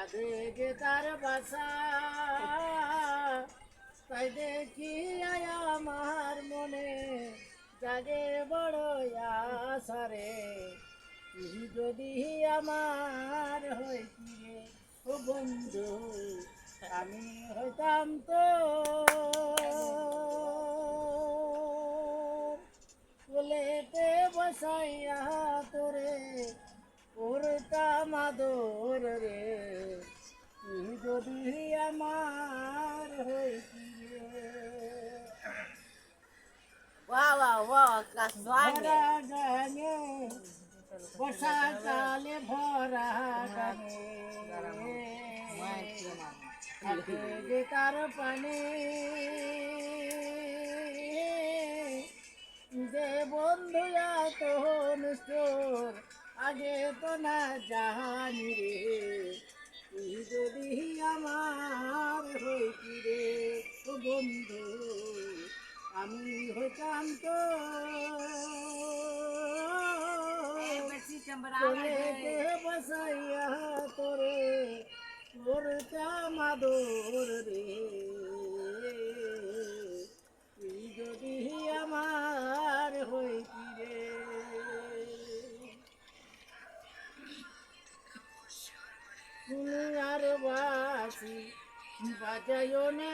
দেখে তার বাসা তাই দেখি আমার মনে জাগে বড় আশা রে তুই যদি আমার হইতি রে ও বন্ধু আমি হইতাম তো কোলেতে বসাইয়া তোরে করতাম আদর রে তুই যদি আমার হইতি রে ভরা গানে বর্ষাকালে ভরা গানে যে তার পানে যে বন্ধু এত নিষ্ঠুর আগে তো না জানি রে তুই যদি আমার হইতি রে ও বন্ধু আমি হইতাম তো কোলেতে বসাইয়া তোরে করতাম আদর রে তুই যদি আমার হইতি রে তুমি আর বাসি বাজাইও না